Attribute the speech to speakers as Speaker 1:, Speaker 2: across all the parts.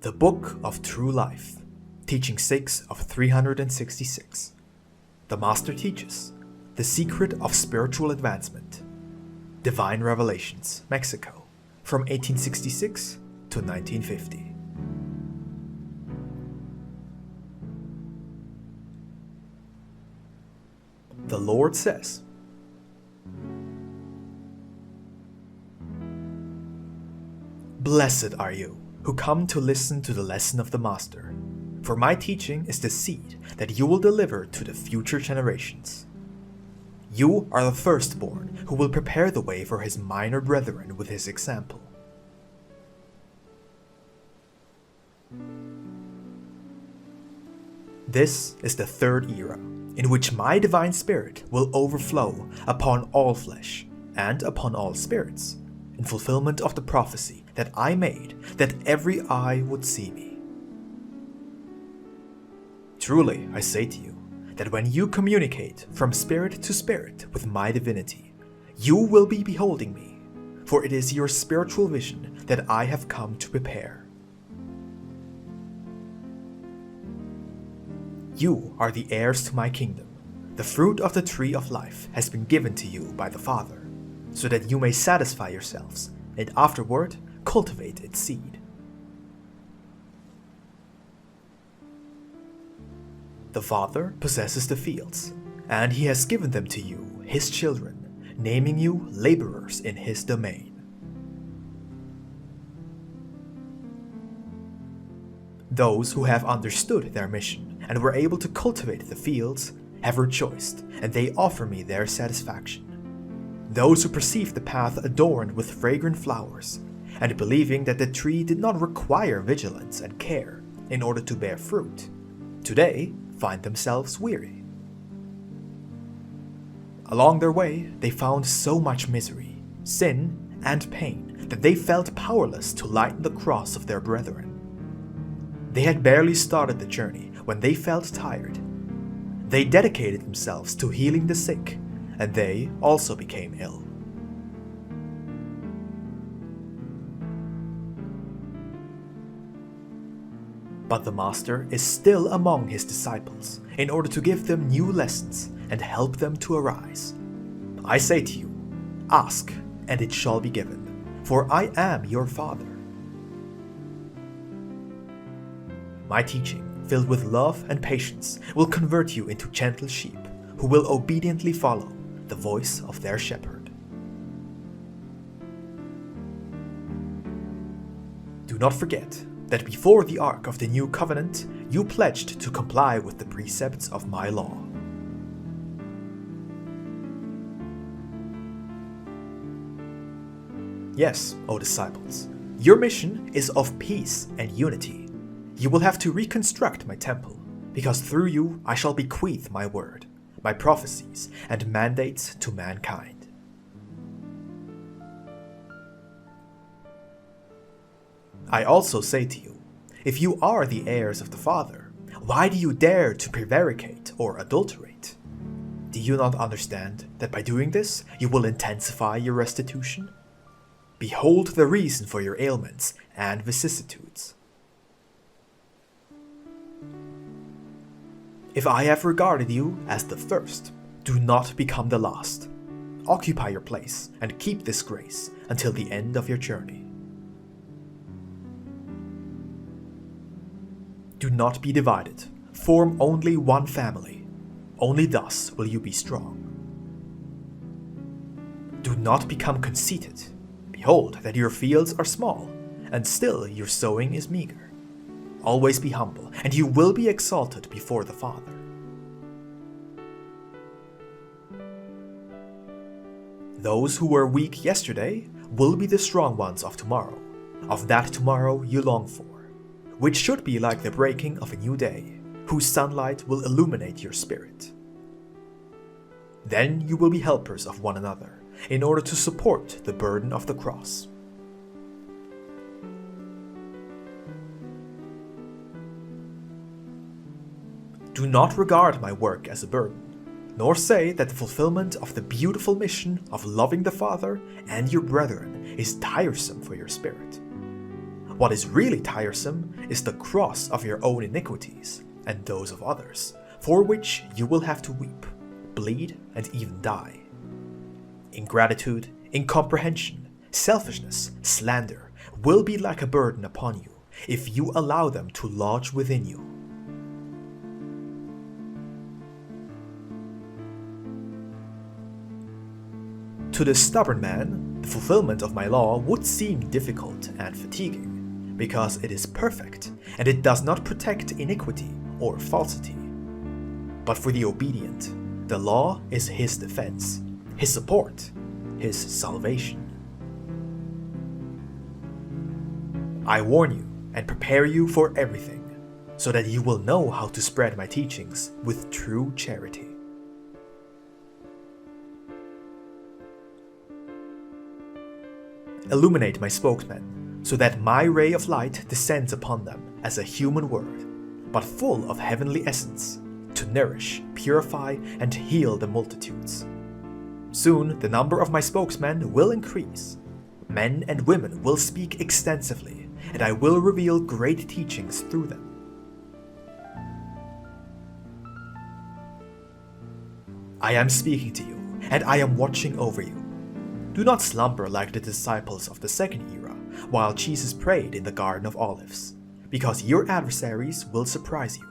Speaker 1: The Book of True Life, Teaching 6 of 366. The Master teaches The Secret of Spiritual Advancement. Divine Revelations, Mexico, from 1866 to 1950. The Lord says, "Blessed are you who come to listen to the lesson of the Master, for my teaching is the seed that you will deliver to the future generations. You are the firstborn who will prepare the way for his minor brethren with his example. This is the third era, in which my divine spirit will overflow upon all flesh and upon all spirits, in fulfillment of the prophecy that I made, that every eye would see me. Truly, I say to you, that when you communicate from spirit to spirit with my divinity, you will be beholding me, for it is your spiritual vision that I have come to prepare. You are the heirs to my kingdom. The fruit of the tree of life has been given to you by the Father, so that you may satisfy yourselves, and afterward cultivate its seed. The Father possesses the fields, and he has given them to you, his children, naming you laborers in his domain. Those who have understood their mission and were able to cultivate the fields have rejoiced, and they offer me their satisfaction. Those who perceived the path adorned with fragrant flowers, and believing that the tree did not require vigilance and care in order to bear fruit, today find themselves weary. Along their way, they found so much misery, sin, and pain that they felt powerless to lighten the cross of their brethren. They had barely started the journey when they felt tired. They dedicated themselves to healing the sick, and they also became ill. But the Master is still among his disciples in order to give them new lessons and help them to arise. I say to you, ask, and it shall be given, for I am your Father. My teaching, filled with love and patience, will convert you into gentle sheep who will obediently follow the voice of their shepherd. Do not forget that before the Ark of the New Covenant, you pledged to comply with the precepts of my law. Yes, O disciples, your mission is of peace and unity. You will have to reconstruct my temple, because through you I shall bequeath my word, my prophecies, and mandates to mankind. I also say to you, if you are the heirs of the Father, why do you dare to prevaricate or adulterate? Do you not understand that by doing this, you will intensify your restitution? Behold the reason for your ailments and vicissitudes. If I have regarded you as the first, do not become the last. Occupy your place and keep this grace until the end of your journey. Do not be divided. Form only one family. Only thus will you be strong. Do not become conceited. Behold that your fields are small, and still your sowing is meager. Always be humble, and you will be exalted before the Father. Those who were weak yesterday will be the strong ones of tomorrow, of that tomorrow you long for, which should be like the breaking of a new day, whose sunlight will illuminate your spirit. Then you will be helpers of one another, in order to support the burden of the cross. Do not regard my work as a burden, nor say that the fulfillment of the beautiful mission of loving the Father and your brethren is tiresome for your spirit. What is really tiresome is the cross of your own iniquities and those of others, for which you will have to weep, bleed, and even die. Ingratitude, incomprehension, selfishness, slander will be like a burden upon you if you allow them to lodge within you. To the stubborn man, the fulfillment of my law would seem difficult and fatiguing, because it is perfect and it does not protect iniquity or falsity. But for the obedient, the law is his defense, his support, his salvation. I warn you and prepare you for everything, so that you will know how to spread my teachings with true charity. Illuminate my spokesmen, so that my ray of light descends upon them as a human word, but full of heavenly essence, to nourish, purify, and heal the multitudes. Soon the number of my spokesmen will increase. Men and women will speak extensively, and I will reveal great teachings through them. I am speaking to you, and I am watching over you. Do not slumber like the disciples of the second era, while Jesus prayed in the Garden of Olives, because your adversaries will surprise you.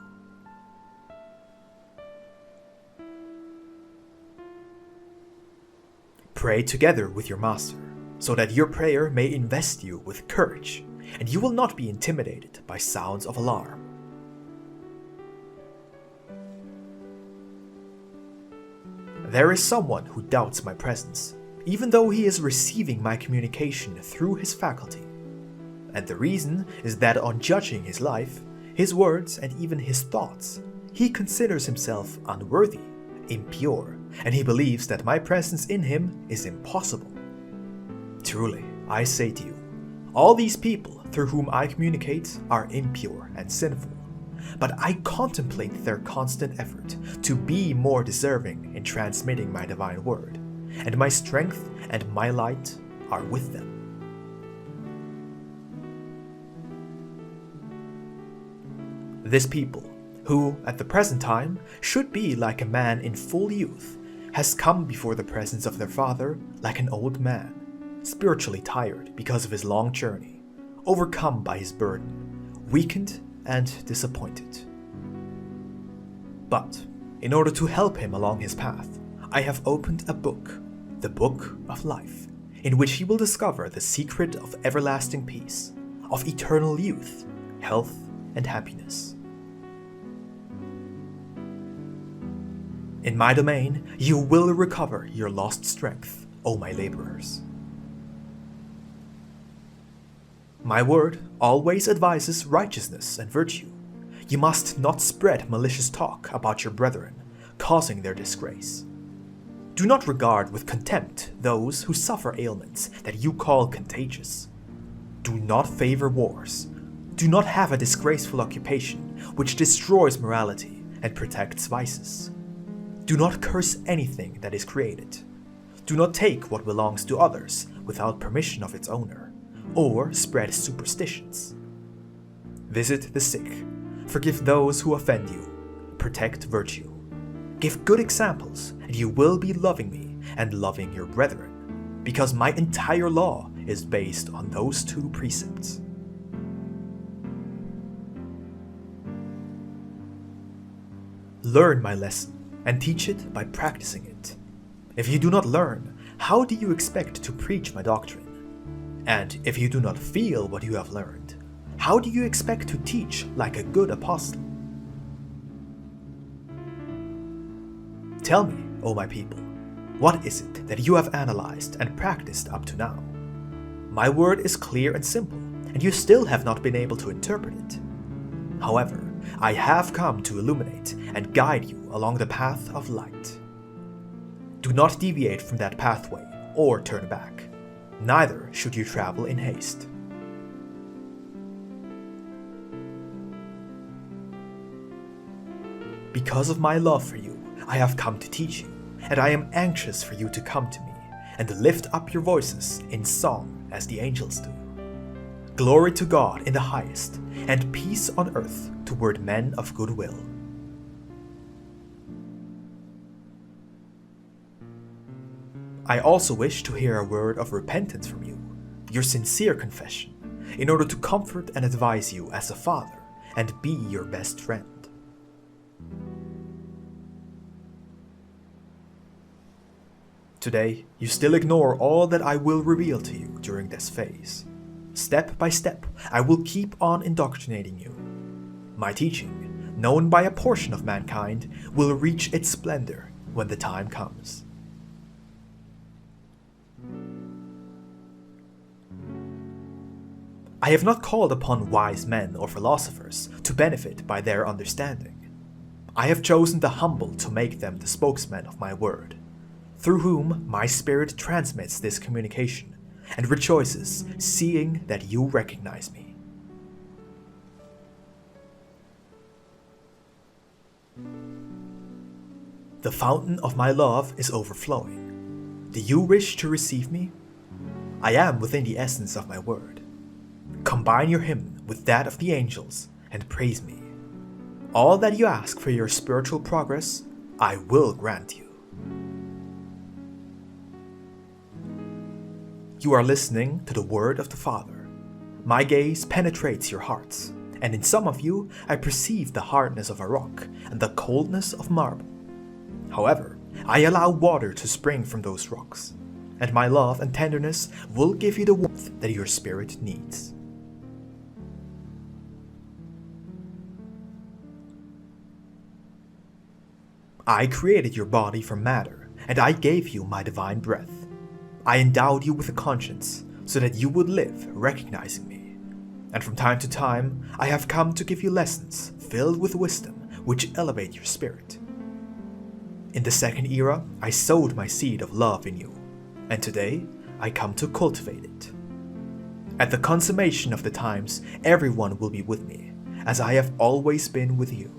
Speaker 1: Pray together with your master, so that your prayer may invest you with courage, and you will not be intimidated by sounds of alarm. There is someone who doubts my presence, even though he is receiving my communication through his faculty. And the reason is that on judging his life, his words, and even his thoughts, he considers himself unworthy, impure, and he believes that my presence in him is impossible. Truly, I say to you, all these people through whom I communicate are impure and sinful, but I contemplate their constant effort to be more deserving in transmitting my divine word, and my strength and my light are with them. This people, who at the present time should be like a man in full youth, has come before the presence of their father like an old man, spiritually tired because of his long journey, overcome by his burden, weakened and disappointed. But in order to help him along his path, I have opened a book, the Book of Life, in which he will discover the secret of everlasting peace, of eternal youth, health, and happiness. In my domain, you will recover your lost strength, O my laborers. My word always advises righteousness and virtue. You must not spread malicious talk about your brethren, causing their disgrace. Do not regard with contempt those who suffer ailments that you call contagious. Do not favor wars. Do not have a disgraceful occupation which destroys morality and protects vices. Do not curse anything that is created. Do not take what belongs to others without permission of its owner, or spread superstitions. Visit the sick, forgive those who offend you, protect virtue. Give good examples, and you will be loving me and loving your brethren, because my entire law is based on those two precepts. Learn my lesson and teach it by practicing it. If you do not learn, how do you expect to preach my doctrine? And if you do not feel what you have learned, how do you expect to teach like a good apostle? Tell me, O my people, what is it that you have analyzed and practiced up to now? My word is clear and simple, and you still have not been able to interpret it. However, I have come to illuminate and guide you along the path of light. Do not deviate from that pathway or turn back. Neither should you travel in haste. Because of my love for you, I have come to teach you, and I am anxious for you to come to me and lift up your voices in song as the angels do. Glory to God in the highest, and peace on earth toward men of good will. I also wish to hear a word of repentance from you, your sincere confession, in order to comfort and advise you as a father and be your best friend. Today, you still ignore all that I will reveal to you during this phase. Step by step, I will keep on indoctrinating you. My teaching, known by a portion of mankind, will reach its splendor when the time comes. I have not called upon wise men or philosophers to benefit by their understanding. I have chosen the humble to make them the spokesmen of my word, through whom my spirit transmits this communication and rejoices seeing that you recognize me. The fountain of my love is overflowing. Do you wish to receive me? I am within the essence of my word. Combine your hymn with that of the angels and praise me. All that you ask for your spiritual progress, I will grant you. You are listening to the word of the Father. My gaze penetrates your hearts, and in some of you I perceive the hardness of a rock and the coldness of marble. However, I allow water to spring from those rocks, and my love and tenderness will give you the warmth that your spirit needs. I created your body from matter, and I gave you my divine breath. I endowed you with a conscience, so that you would live recognizing me. And from time to time, I have come to give you lessons filled with wisdom which elevate your spirit. In the second era, I sowed my seed of love in you, and today I come to cultivate it. At the consummation of the times, everyone will be with me, as I have always been with you.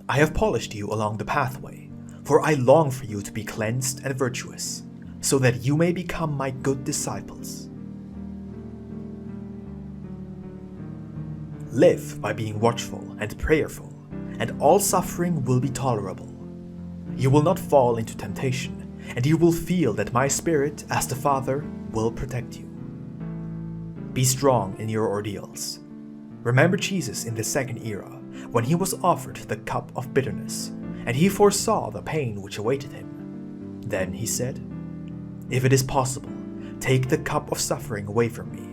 Speaker 1: I have polished you along the pathway, for I long for you to be cleansed and virtuous, so that you may become my good disciples. Live by being watchful and prayerful, and all suffering will be tolerable. You will not fall into temptation, and you will feel that my Spirit, as the Father, will protect you. Be strong in your ordeals. Remember Jesus in the second era, when he was offered the cup of bitterness, and he foresaw the pain which awaited him. Then he said, "If it is possible, take the cup of suffering away from me.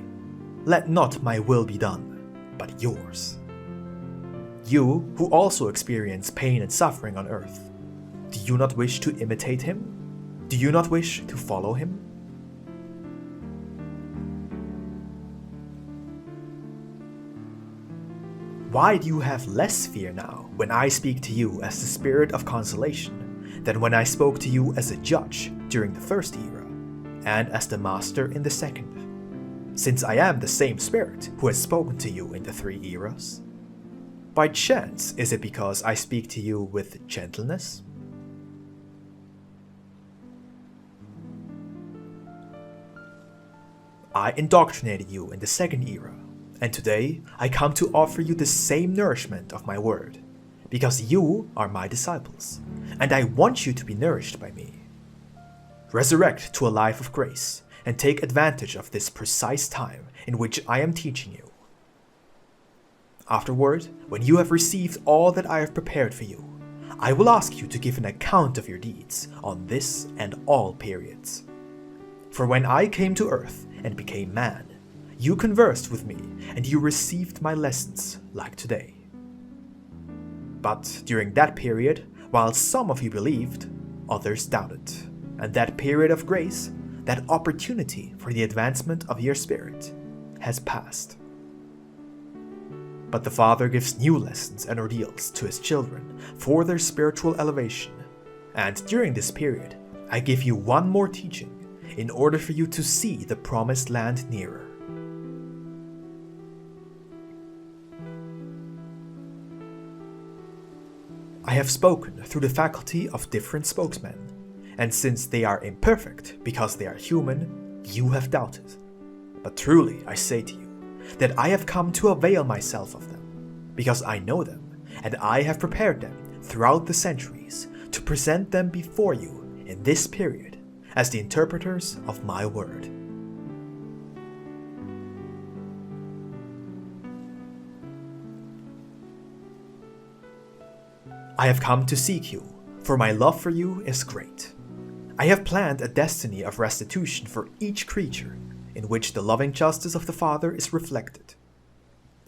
Speaker 1: Let not my will be done, but yours." You, who also experience pain and suffering on earth, do you not wish to imitate him? Do you not wish to follow him? Why do you have less fear now when I speak to you as the Spirit of consolation than when I spoke to you as a judge during the first era and as the Master in the second? Since I am the same Spirit who has spoken to you in the three eras? By chance is it because I speak to you with gentleness? I indoctrinated you in the second era, and today I come to offer you the same nourishment of my word, because you are my disciples, and I want you to be nourished by me. Resurrect to a life of grace, and take advantage of this precise time in which I am teaching you. Afterward, when you have received all that I have prepared for you, I will ask you to give an account of your deeds on this and all periods. For when I came to earth and became man, you conversed with me, and you received my lessons like today. But during that period, while some of you believed, others doubted, and that period of grace, that opportunity for the advancement of your spirit, has passed. But the Father gives new lessons and ordeals to his children for their spiritual elevation, and during this period, I give you one more teaching in order for you to see the promised land nearer. I have spoken through the faculty of different spokesmen, And since they are imperfect because they are human, you have doubted. But truly I say to you, that I have come to avail myself of them, because I know them, and I have prepared them throughout the centuries to present them before you in this period as the interpreters of my word. I have come to seek you, for my love for you is great. I have planned a destiny of restitution for each creature, in which the loving justice of the Father is reflected.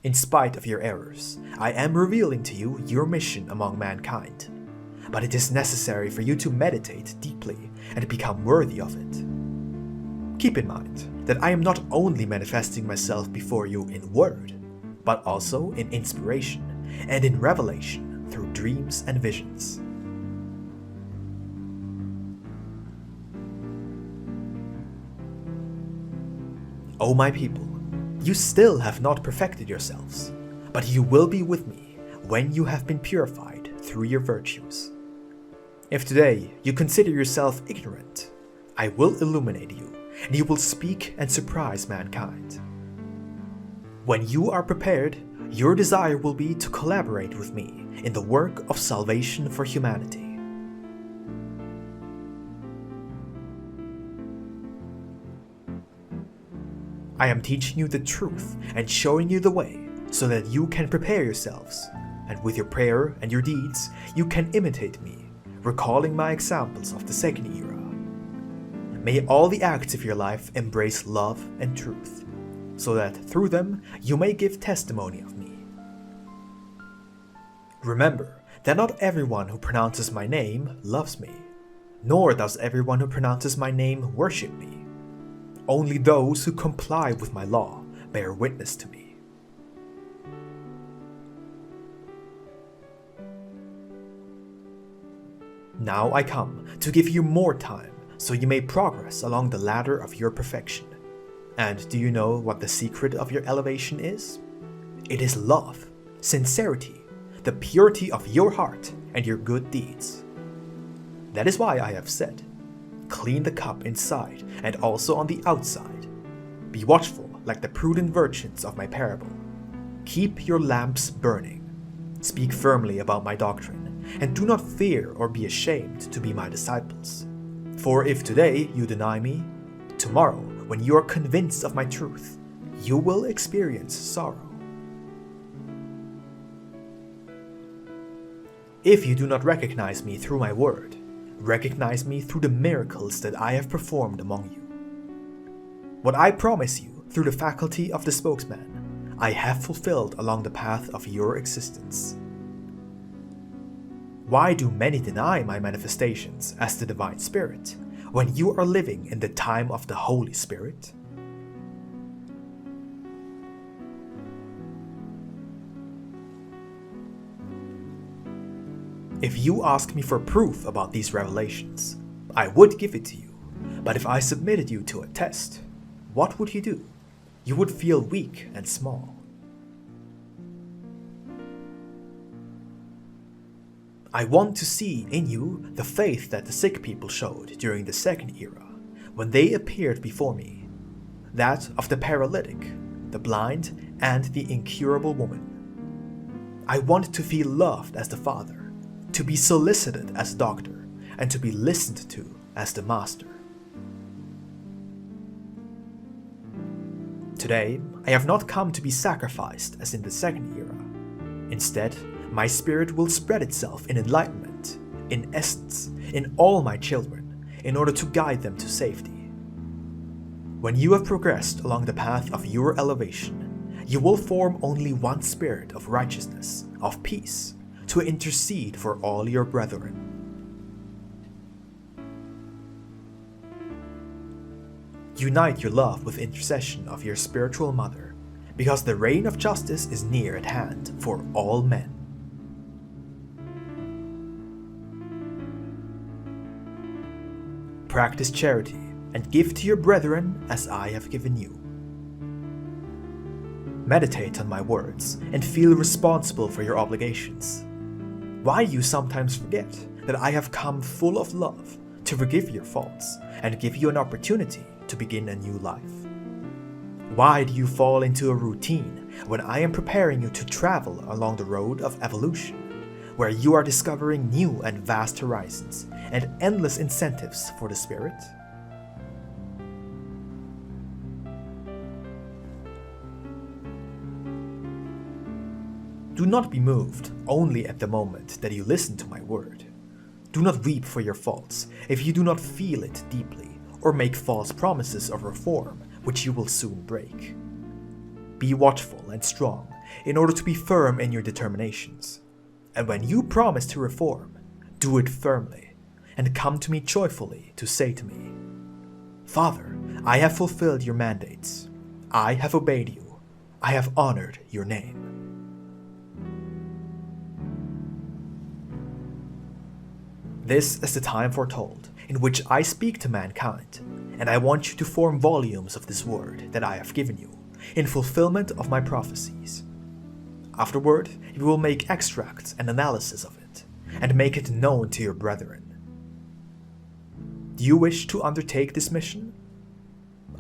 Speaker 1: In spite of your errors, I am revealing to you your mission among mankind, but it is necessary for you to meditate deeply and become worthy of it. Keep in mind that I am not only manifesting myself before you in word, but also in inspiration and in revelation through dreams and visions. O my people, you still have not perfected yourselves, but you will be with me when you have been purified through your virtues. If today you consider yourself ignorant, I will illuminate you, and you will speak and surprise mankind. When you are prepared, your desire will be to collaborate with me in the work of salvation for humanity. I am teaching you the truth and showing you the way so that you can prepare yourselves, and with your prayer and your deeds, you can imitate me, recalling my examples of the second era. May all the acts of your life embrace love and truth, so that through them you may give testimony of me. Remember that not everyone who pronounces my name loves me, nor does everyone who pronounces my name worship me. Only those who comply with my law bear witness to me. Now I come to give you more time so you may progress along the ladder of your perfection. And do you know what the secret of your elevation is? It is love, sincerity, the purity of your heart and your good deeds. That is why I have said, clean the cup inside and also on the outside. Be watchful like the prudent virgins of my parable. Keep your lamps burning. Speak firmly about my doctrine, and do not fear or be ashamed to be my disciples. For if today you deny me, tomorrow, when you are convinced of my truth, you will experience sorrow. If you do not recognize me through my word, recognize me through the miracles that I have performed among you. What I promise you through the faculty of the spokesman, I have fulfilled along the path of your existence. Why do many deny my manifestations as the Divine Spirit when you are living in the time of the Holy Spirit? If you ask me for proof about these revelations, I would give it to you, but if I submitted you to a test, what would you do? You would feel weak and small. I want to see in you the faith that the sick people showed during the second era, when they appeared before me, that of the paralytic, the blind, and the incurable woman. I want to feel loved as the Father, to be solicited as doctor, and to be listened to as the master. Today, I have not come to be sacrificed as in the second era. Instead, my spirit will spread itself in enlightenment, in essence, in all my children, in order to guide them to safety. When you have progressed along the path of your elevation, you will form only one spirit of righteousness, of peace, to intercede for all your brethren. Unite your love with intercession of your spiritual mother, because the reign of justice is near at hand for all men. Practice charity and give to your brethren as I have given you. Meditate on my words and feel responsible for your obligations. Why you sometimes forget that I have come full of love to forgive your faults and give you an opportunity to begin a new life. Why do you fall into a routine when I am preparing you to travel along the road of evolution, where you are discovering new and vast horizons and endless incentives for the spirit? Do not be moved only at the moment that you listen to my word. Do not weep for your faults if you do not feel it deeply, or make false promises of reform which you will soon break. Be watchful and strong in order to be firm in your determinations. And when you promise to reform, do it firmly, and come to me joyfully to say to me, Father, I have fulfilled your mandates. I have obeyed you. I have honored your name. This is the time foretold, in which I speak to mankind, and I want you to form volumes of this word that I have given you, in fulfillment of my prophecies. Afterward, you will make extracts and analysis of it, and make it known to your brethren. Do you wish to undertake this mission?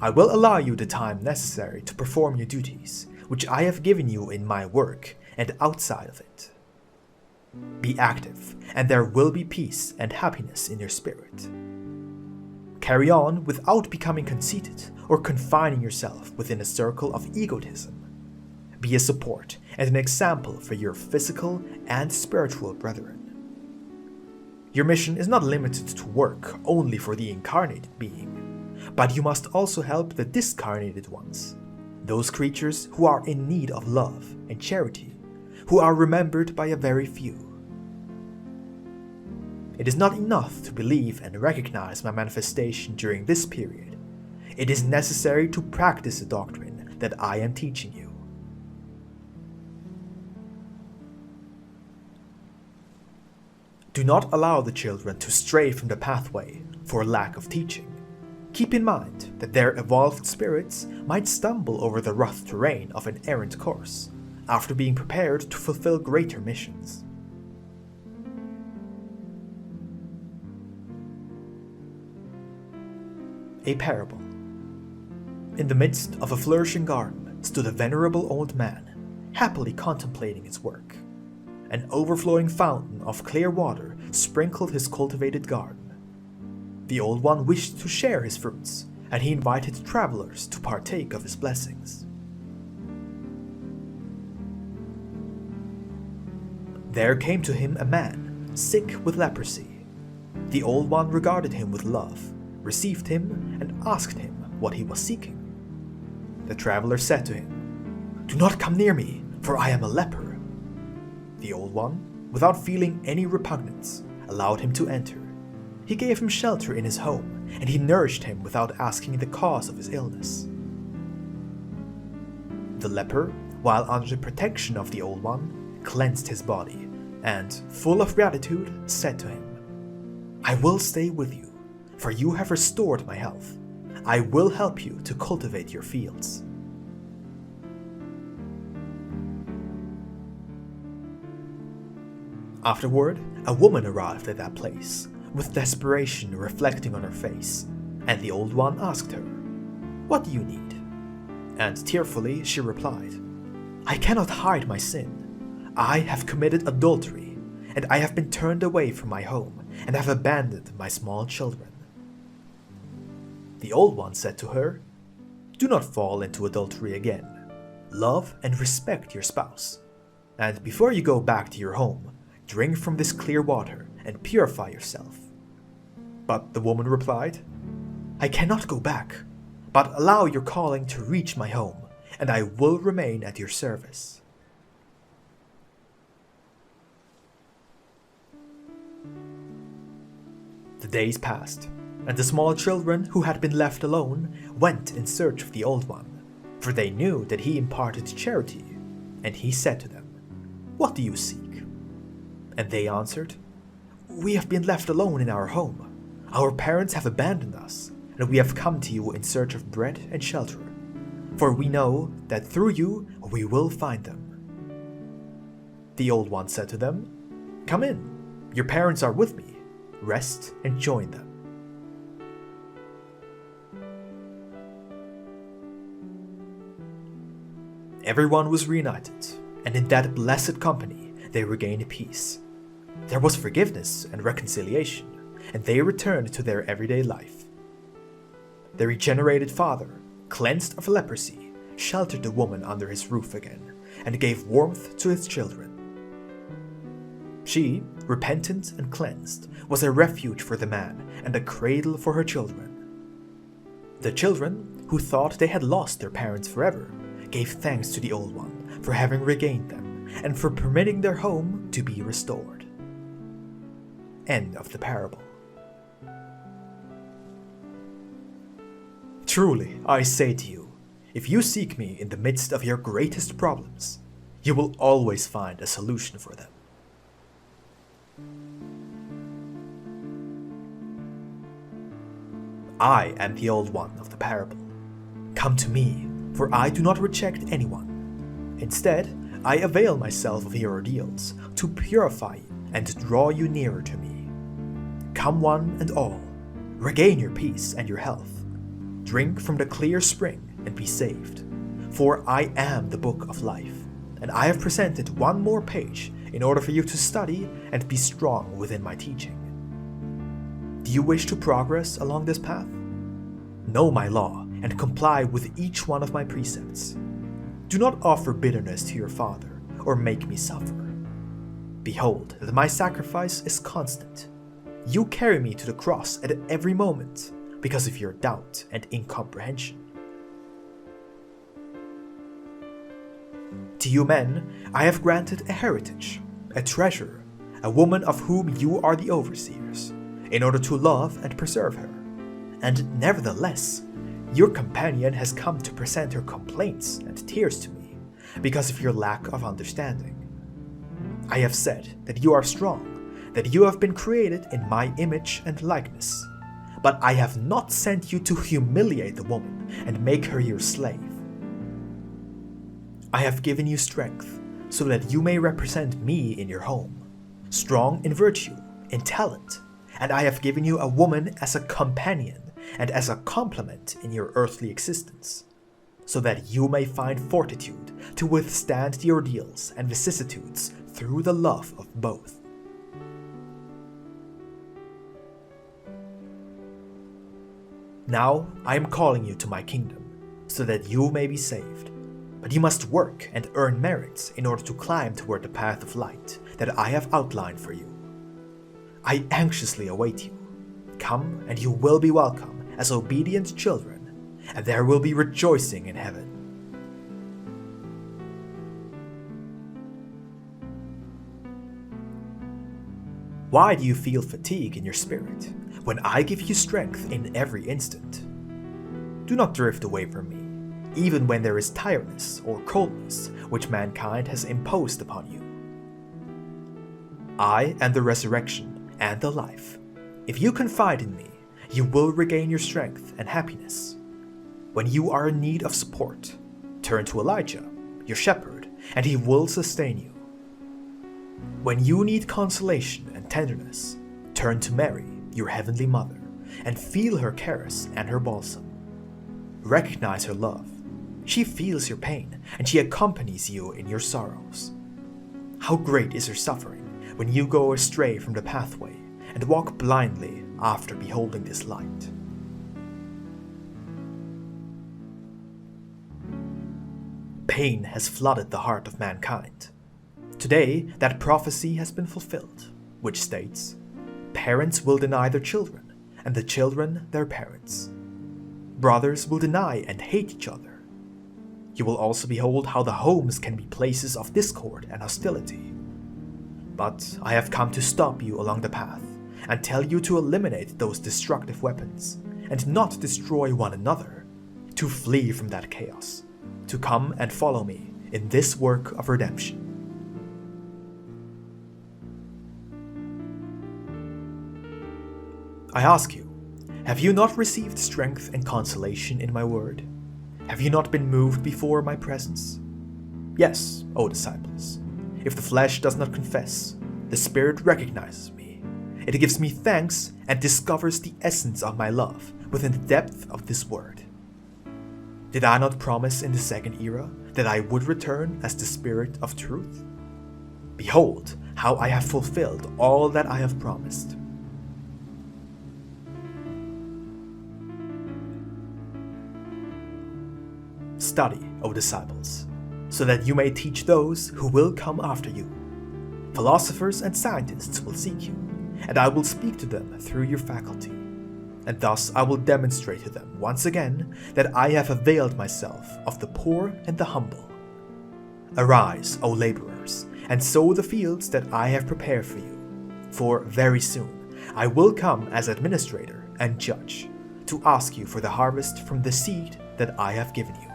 Speaker 1: I will allow you the time necessary to perform your duties, which I have given you in my work and outside of it. Be active, and there will be peace and happiness in your spirit. Carry on without becoming conceited or confining yourself within a circle of egotism. Be a support and an example for your physical and spiritual brethren. Your mission is not limited to work only for the incarnated being, but you must also help the discarnated ones, those creatures who are in need of love and charity, who are remembered by a very few. It is not enough to believe and recognize my manifestation during this period. It is necessary to practice the doctrine that I am teaching you. Do not allow the children to stray from the pathway for lack of teaching. Keep in mind that their evolved spirits might stumble over the rough terrain of an errant course, after being prepared to fulfill greater missions. A parable. In the midst of a flourishing garden stood a venerable old man, happily contemplating its work. An overflowing fountain of clear water sprinkled his cultivated garden. The old one wished to share his fruits, and he invited travelers to partake of his blessings. There came to him a man, sick with leprosy. The old one regarded him with love, received him, and asked him what he was seeking. The traveler said to him, "Do not come near me, for I am a leper." The old one, without feeling any repugnance, allowed him to enter. He gave him shelter in his home, and he nourished him without asking the cause of his illness. The leper, while under the protection of the old one, cleansed his body, and, full of gratitude, said to him, "I will stay with you, for you have restored my health. I will help you to cultivate your fields." Afterward, a woman arrived at that place, with desperation reflecting on her face, and the old one asked her, "What do you need?" And tearfully she replied, "I cannot hide my sin. I have committed adultery, and I have been turned away from my home, and have abandoned my small children." The old one said to her, "Do not fall into adultery again. Love and respect your spouse. And before you go back to your home, drink from this clear water and purify yourself." But the woman replied, "I cannot go back, but allow your calling to reach my home, and I will remain at your service." The days passed, and the small children who had been left alone went in search of the old one, for they knew that he imparted charity, and he said to them, "What do you seek?" And they answered, "We have been left alone in our home. Our parents have abandoned us, and we have come to you in search of bread and shelter, for we know that through you we will find them." The old one said to them, "Come in, your parents are with me. Rest and join them." Everyone was reunited, and in that blessed company they regained peace. There was forgiveness and reconciliation, and they returned to their everyday life. The regenerated father, cleansed of leprosy, sheltered the woman under his roof again, and gave warmth to his children. She, repentant and cleansed, was a refuge for the man and a cradle for her children. The children, who thought they had lost their parents forever, gave thanks to the old one for having regained them and for permitting their home to be restored. End of the parable. Truly, I say to you, if you seek me in the midst of your greatest problems, you will always find a solution for them. I am the old one of the parable. Come to me, for I do not reject anyone. Instead, I avail myself of your ordeals to purify you and draw you nearer to me. Come one and all, regain your peace and your health. Drink from the clear spring and be saved. For I am the book of life, and I have presented one more page in order for you to study and be strong within my teaching. Do you wish to progress along this path? Know my law and comply with each one of my precepts. Do not offer bitterness to your father or make me suffer. Behold that my sacrifice is constant. You carry me to the cross at every moment because of your doubt and incomprehension. To you men, I have granted a heritage, a treasure, a woman of whom you are the overseers, in order to love and preserve her. And nevertheless, your companion has come to present her complaints and tears to me, because of your lack of understanding. I have said that you are strong, that you have been created in my image and likeness, but I have not sent you to humiliate the woman and make her your slave. I have given you strength, so that you may represent me in your home, strong in virtue, in talent, and I have given you a woman as a companion and as a complement in your earthly existence, so that you may find fortitude to withstand the ordeals and vicissitudes through the love of both. Now I am calling you to my kingdom, so that you may be saved. But you must work and earn merits in order to climb toward the path of light that I have outlined for you. I anxiously await you. Come, and you will be welcome as obedient children, and there will be rejoicing in heaven. Why do you feel fatigue in your spirit when I give you strength in every instant? Do not drift away from me, even when there is tiredness or coldness which mankind has imposed upon you. I am the resurrection and the life. If you confide in me, you will regain your strength and happiness. When you are in need of support, turn to Elijah, your shepherd, and he will sustain you. When you need consolation and tenderness, turn to Mary, your heavenly mother, and feel her caress and her balsam. Recognize her love. She feels your pain, and she accompanies you in your sorrows. How great is her suffering when you go astray from the pathway and walk blindly after beholding this light. Pain has flooded the heart of mankind. Today, that prophecy has been fulfilled, which states, "Parents will deny their children, and the children their parents. Brothers will deny and hate each other. You will also behold how the homes can be places of discord and hostility. But I have come to stop you along the path and tell you to eliminate those destructive weapons and not destroy one another, to flee from that chaos, to come and follow me in this work of redemption." I ask you, have you not received strength and consolation in my word? Have you not been moved before my presence? Yes, O disciples. If the flesh does not confess, the Spirit recognizes me. It gives me thanks and discovers the essence of my love within the depth of this word. Did I not promise in the second era that I would return as the Spirit of truth? Behold, how I have fulfilled all that I have promised. Study, O disciples, so that you may teach those who will come after you. Philosophers and scientists will seek you, and I will speak to them through your faculty. And thus I will demonstrate to them once again that I have availed myself of the poor and the humble. Arise, O laborers, and sow the fields that I have prepared for you, for very soon I will come as administrator and judge, to ask you for the harvest from the seed that I have given you.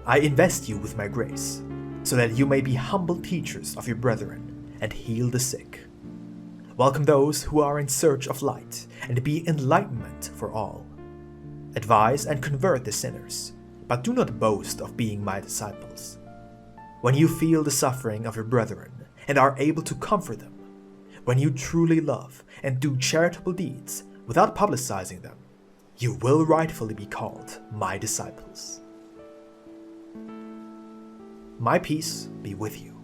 Speaker 1: I invest you with my grace, so that you may be humble teachers of your brethren and heal the sick. Welcome those who are in search of light, and be enlightenment for all. Advise and convert the sinners, but do not boast of being my disciples. When you feel the suffering of your brethren and are able to comfort them, when you truly love and do charitable deeds without publicizing them, you will rightfully be called my disciples. My peace be with you.